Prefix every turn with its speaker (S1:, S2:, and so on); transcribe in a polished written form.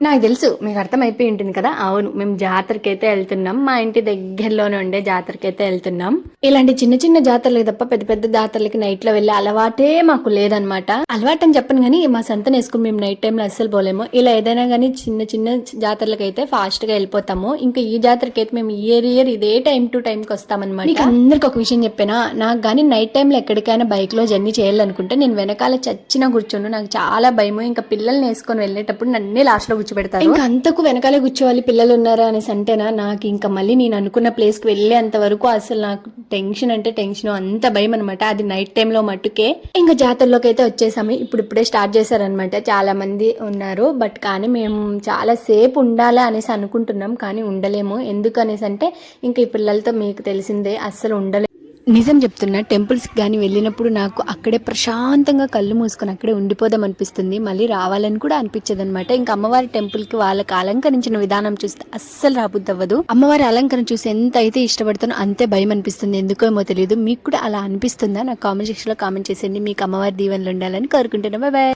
S1: నాకు తెలుసు మీకు అర్థమైపోయి ఉంటుంది కదా. అవును, మేము జాతరకి అయితే వెళ్తున్నాం. మా ఇంటి దగ్గరలోనే ఉండే జాతరకి అయితే వెళ్తున్నాం. ఇలాంటి చిన్న చిన్న జాతరలకు తప్ప పెద్ద పెద్ద జాతరలకి నైట్ లో వెళ్ళే అలవాటే మాకు లేదనమాట. అలవాటు అని చెప్పను కానీ మా సంతను వేసుకుని మేము నైట్ టైంలో అస్సలు పోలేము. ఇలా ఏదైనా కానీ చిన్న చిన్న జాతరలకు అయితే ఫాస్ట్ గా వెళ్ళిపోతాము. ఇంకా ఈ జాతరకి అయితే మేము ఇయర్ ఇదే టైం టు టైం కి వస్తామన్నమాట. మీకు అందరికి ఒక విషయం చెప్పినా, నాకు కానీ నైట్ టైంలో ఎక్కడికైనా బైక్ లో జర్నీ చేయాలనుకుంటే నేను వెనకాల చచ్చినా కూర్చోను. నాకు చాలా భయము. ఇంకా పిల్లల్ని వేసుకొని వెళ్ళేటప్పుడు నన్నే లాస్ట్ లో కూర్చోబెడతారు. ఇంకా అంతకు వెనకాలే కూర్చోవాలి పిల్లలు ఉన్నారా అనేసి అంటేనా, నాకు ఇంకా మళ్ళీ నేను అనుకున్న ప్లేస్ కి వెళ్ళేంత వరకు అసలు నాకు టెన్షన్ అంటే టెన్షన్, అంత భయం అనమాట. అది నైట్ టైంలో మట్టుకే. ఇంకా జాతరలోకి అయితే వచ్చేసాము. ఇప్పుడే స్టార్ట్ చేశారనమాట. చాలా మంది ఉన్నారు. బట్ కానీ మేము చాలా సేపు ఉండాలా అనేసి అనుకుంటున్నాం, కానీ ఉండలేము. ఎందుకు అనేసి అంటే ఇంకా ఈ పిల్లలతో మీకు తెలిసిందే, అస్సలు ఉండలేము. నిజం చెప్తున్నా, టెంపుల్స్కి కానీ వెళ్ళినప్పుడు నాకు అక్కడే ప్రశాంతంగా కళ్ళు మూసుకొని అక్కడే ఉండిపోదాం అనిపిస్తుంది. మళ్ళీ రావాలని కూడా అనిపించదు అనమాట. ఇంకా అమ్మవారి టెంపుల్కి వాళ్ళకి అలంకరించిన విధానం చూస్తే అస్సలు రాబుద్ది అవ్వదు. అమ్మవారి అలంకరణ చూసి ఎంత అయితే ఇష్టపడతానో అంతే భయం అనిపిస్తుంది. ఎందుకేమో తెలియదు. మీకు కూడా అలా అనిపిస్తుందా? నాకు కామెంట్ సెక్షన్ లో కామెంట్ చేసేయండి. మీకు అమ్మవారి దీవెనలు ఉండాలని కోరుకుంటున్నా. Bye bye.